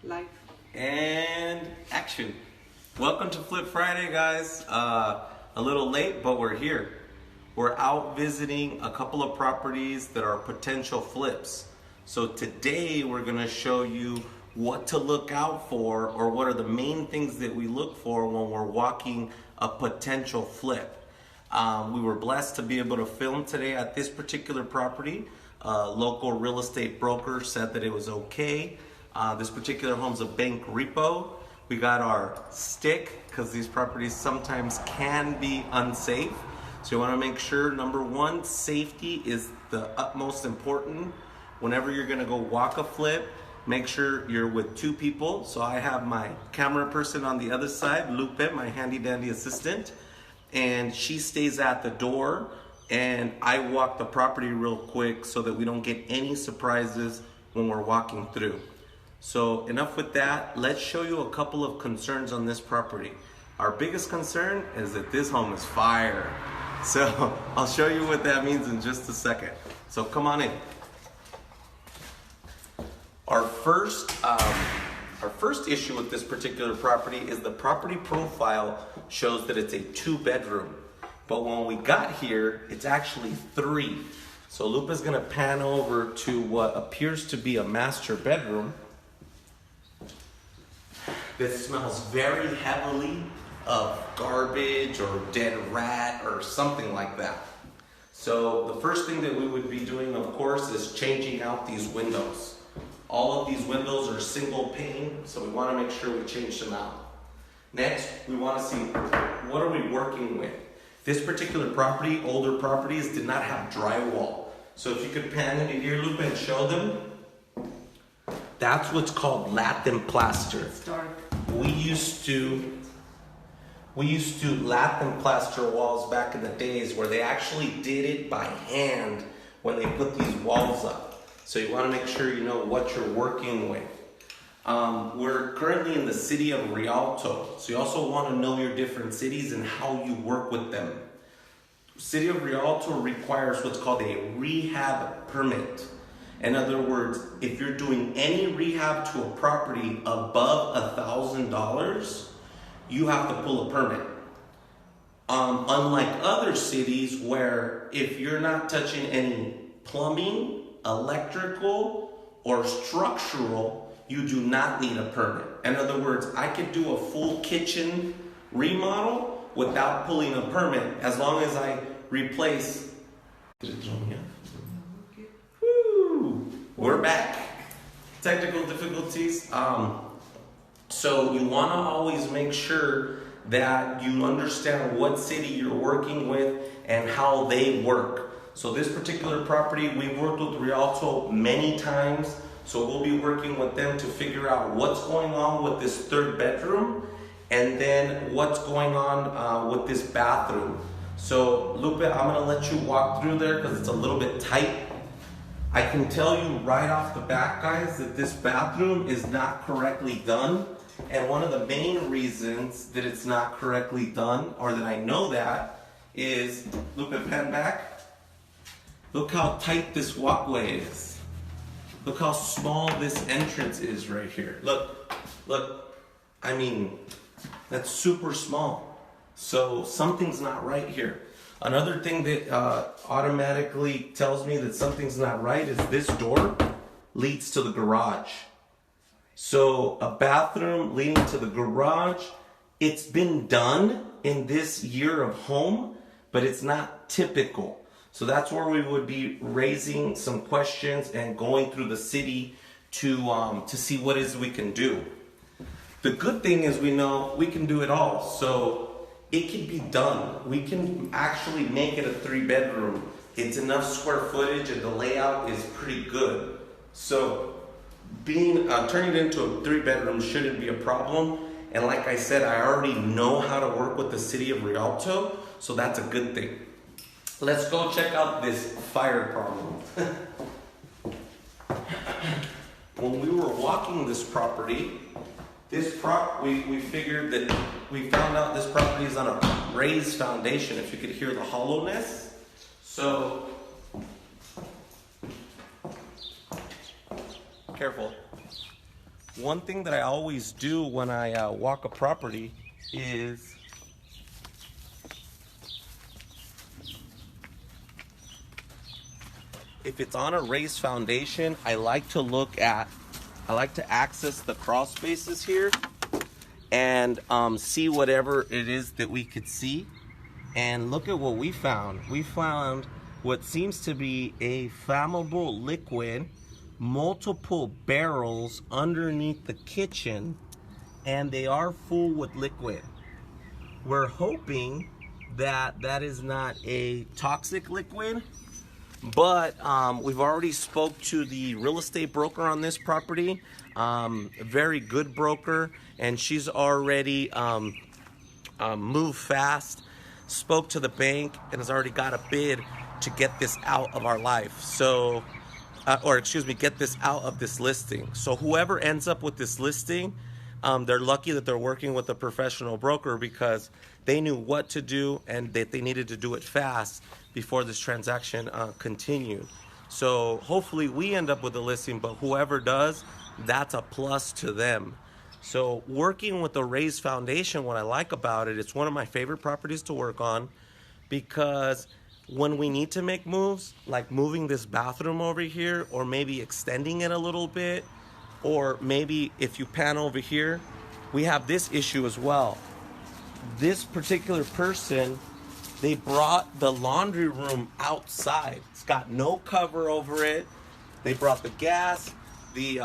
Live. And action. Welcome to Flip Friday, guys. A little late, but we're here. We're out visiting a couple of properties that are potential flips. So today we're gonna show you what to look out for, or what are the main things that we look for when we're walking a potential flip. We were blessed to be able to film today at this particular property. Local real estate broker said that it was okay. This particular home's a bank repo. We got our stick because these properties sometimes can be unsafe. So you want to make sure, number one, safety is the utmost important. Whenever you're going to go walk a flip, make sure you're with two people. So I have my camera person on the other side, Lupe, my handy dandy assistant, and she stays at the door, and I walk the property real quick so that we don't get any surprises when we're walking through. So enough with that. Let's show you a couple of concerns on this property. Our biggest concern is that this home is fire. So I'll show you what that means in just a second. So come on in. Our first issue with this particular property is the property profile shows that it's a 2-bedroom. But when we got here, it's actually 3. So Lupa's gonna pan over to what appears to be a master bedroom. This smells very heavily of garbage or dead rat or something like that. So the first thing that we would be doing, of course, is changing out these windows. All of these windows are single pane, so we want to make sure we change them out. Next, we want to see what are we working with. This particular property, older properties, did not have drywall. So if you could pan into here, Lupe, and show them. That's what's called Latin plaster. It's dark. We used to Latin plaster walls back in the days where they actually did it by hand when they put these walls up. So you want to make sure you know what you're working with. We're currently in the city of Rialto, so you also want to know your different cities and how you work with them. City of Rialto requires what's called a rehab permit. In other words, if you're doing any rehab to a property above $1,000, you have to pull a permit. Unlike other cities where if you're not touching any plumbing, electrical, or structural, you do not need a permit. In other words, I could do a full kitchen remodel without pulling a permit as long as I replace. We're back. Technical difficulties. So you want to always make sure that you understand what city you're working with and how they work. So this particular property, we've worked with Rialto many times, so we'll be working with them to figure out what's going on with this 3rd bedroom and then what's going on with this bathroom. So Lupe, I'm gonna let you walk through there because it's a little bit tight. I can tell you right off the bat, guys, that this bathroom is not correctly done. And one of the main reasons that it's not correctly done, or that I know that, is, Lupe, pan back. Look how tight this walkway is. Look how small this entrance is right here. Look. I mean, that's super small. So something's not right here. Another thing that automatically tells me that something's not right is this door leads to the garage. So a bathroom leading to the garage, it's been done in this year of home, but it's not typical. So that's where we would be raising some questions and going through the city to see what is we can do. The good thing is we know we can do it all. So it can be done. We can actually make it a 3-bedroom. It's enough square footage and the layout is pretty good. So turning it into a 3-bedroom shouldn't be a problem. And like I said, I already know how to work with the city of Rialto, so that's a good thing. Let's go check out this fire problem. When we were walking this property, we figured that we found out this property is on a raised foundation, if you could hear the hollowness. So, careful. one thing that I always do when I walk a property is if it's on a raised foundation, I like to access the crawl spaces here and see whatever it is that we could see. And look at what we found. We found what seems to be a flammable liquid, multiple barrels underneath the kitchen, and they are full with liquid. We're hoping that that is not a toxic liquid, but we've already spoke to the real estate broker on this property, a very good broker, and she's already moved fast, spoke to the bank, and has already got a bid to get this out of our life. So, get this out of this listing. So whoever ends up with this listing, they're lucky that they're working with a professional broker, because they knew what to do and that they needed to do it fast before this transaction continued. So hopefully we end up with a listing, but whoever does, that's a plus to them. So working with a raised foundation, what I like about it, it's one of my favorite properties to work on, because when we need to make moves, like moving this bathroom over here, or maybe extending it a little bit, or maybe if you pan over here, we have this issue as well. This particular person, they brought the laundry room outside. It's got no cover over it. They brought the gas, the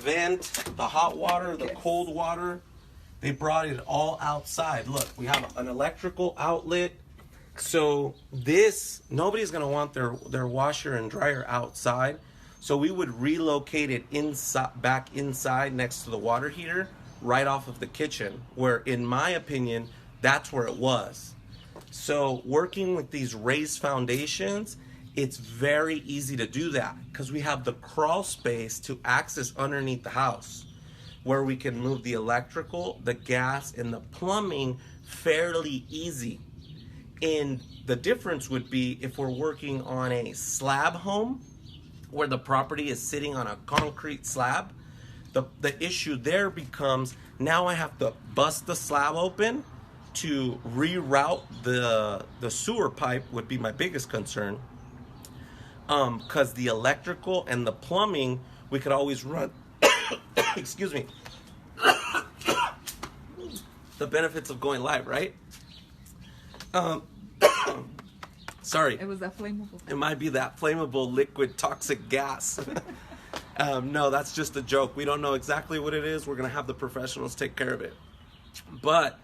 vent, the hot water, the cold water. They brought it all outside. Look, we have an electrical outlet. So this, nobody's gonna want their washer and dryer outside. So we would relocate it back inside next to the water heater, right off of the kitchen, where in my opinion, that's where it was. So working with these raised foundations, it's very easy to do that, because we have the crawl space to access underneath the house, where we can move the electrical, the gas, and the plumbing fairly easy. And the difference would be if we're working on a slab home, where the property is sitting on a concrete slab. The issue there becomes, now I have to bust the slab open to reroute the sewer pipe, would be my biggest concern. Because the electrical and the plumbing, we could always run, excuse me, the benefits of going live, right? Sorry. It was that flammable. It might be that flammable liquid toxic gas. No, that's just a joke. We don't know exactly what it is. We're going to have the professionals take care of it. But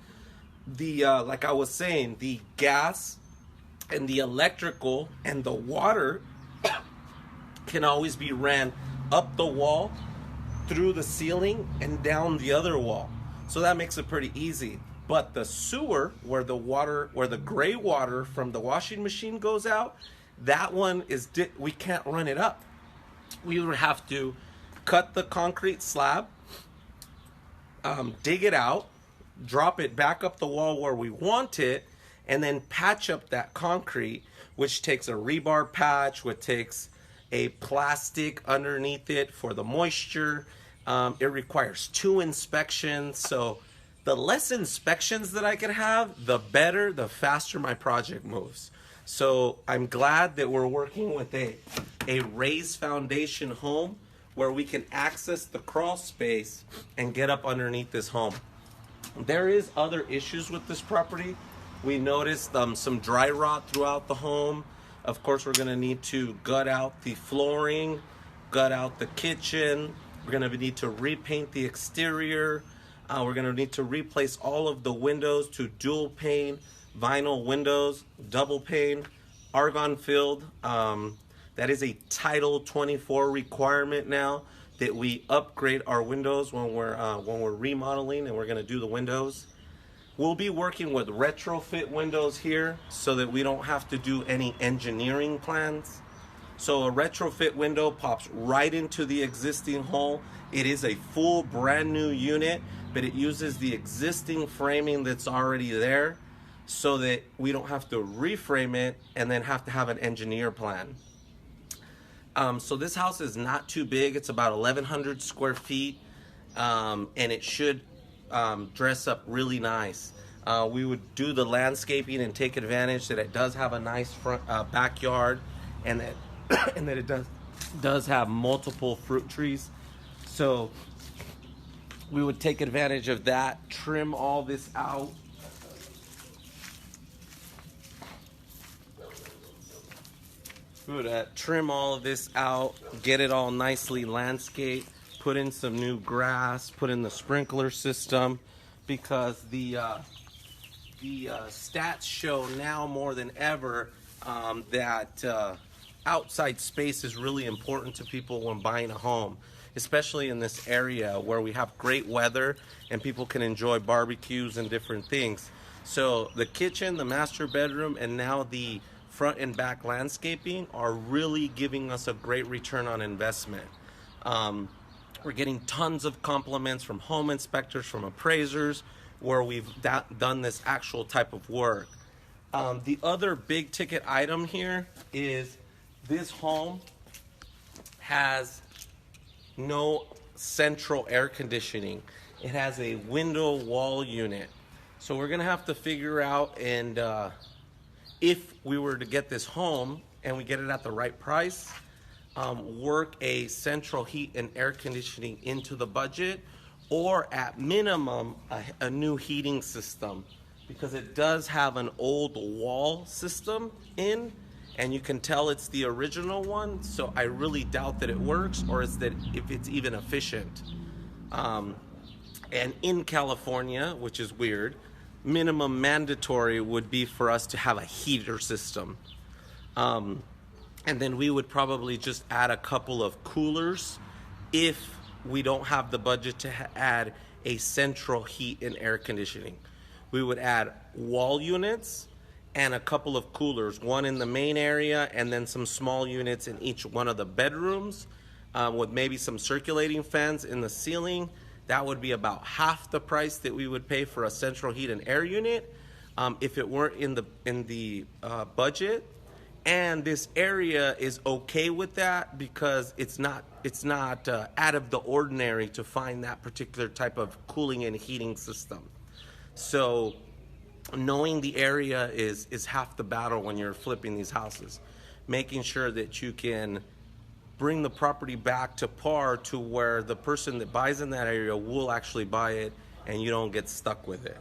the like I was saying, the gas and the electrical and the water can always be ran up the wall, through the ceiling, and down the other wall. So that makes it pretty easy. But the sewer, where the gray water from the washing machine goes out, that one we can't run it up. We would have to cut the concrete slab, dig it out, drop it back up the wall where we want it, and then patch up that concrete, which takes a rebar patch, which takes a plastic underneath it for the moisture. It requires 2 inspections. So the less inspections that I could have, the better, the faster my project moves. So I'm glad that we're working with a raised foundation home, where we can access the crawl space and get up underneath this home. There is other issues with this property. We noticed some dry rot throughout the home. Of course, we're gonna need to gut out the flooring, gut out the kitchen. We're gonna need to repaint the exterior. We're gonna need to replace all of the windows to dual pane vinyl windows, double pane, argon filled. That is a Title 24 requirement now, that we upgrade our windows when we're remodeling and we're gonna do the windows. We'll be working with retrofit windows here, so that we don't have to do any engineering plans. So a retrofit window pops right into the existing hole. It is a full brand new unit, but it uses the existing framing that's already there, so that we don't have to reframe it and then have to have an engineer plan. So this house is not too big. It's about 1,100 square feet. and it should dress up really nice. We would do the landscaping and take advantage that it does have a nice front backyard, and that and that it does have multiple fruit trees. So we would take advantage of that, trim all this out. We would trim all of this out, get it all nicely landscaped, put in some new grass, put in the sprinkler system, because the stats show now more than ever that outside space is really important to people when buying a home, especially in this area where we have great weather and people can enjoy barbecues and different things. So the kitchen, the master bedroom, and now the front and back landscaping are really giving us a great return on investment. We're getting tons of compliments from home inspectors, from appraisers, where we've done this actual type of work. The other big ticket item here is this home has no central air conditioning. It has a window wall unit. So we're gonna have to figure out, and if we were to get this home and we get it at the right price, work a central heat and air conditioning into the budget, or at minimum a new heating system, because it does have an old wall system in, and you can tell it's the original one. So I really doubt that it works, or is that if it's even efficient. And in California, which is weird, minimum mandatory would be for us to have a heater system. And then we would probably just add a couple of coolers if we don't have the budget to add a central heat and air conditioning. We would add wall units and a couple of coolers, one in the main area and then some small units in each one of the bedrooms, with maybe some circulating fans in the ceiling. That would be about half the price that we would pay for a central heat and air unit if it weren't in the budget. And this area is okay with that because it's not out of the ordinary to find that particular type of cooling and heating system. So knowing the area is half the battle when you're flipping these houses. Making sure that you can bring the property back to par to where the person that buys in that area will actually buy it and you don't get stuck with it.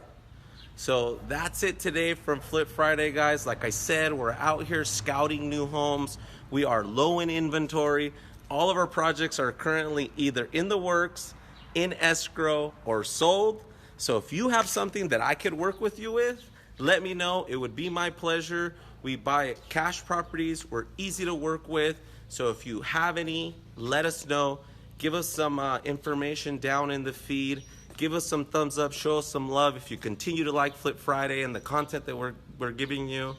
So that's it today from Flip Friday, guys. Like I said, we're out here scouting new homes. We are low in inventory. All of our projects are currently either in the works, in escrow, or sold. So if you have something that I could work with you with, let me know. It would be my pleasure. We buy cash properties. We're easy to work with. So if you have any, let us know. Give us some information down in the feed. Give us some thumbs up. Show us some love if you continue to like Flip Friday and the content that we're giving you.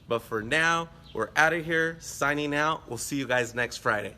But for now, we're out of here, signing out. We'll see you guys next Friday.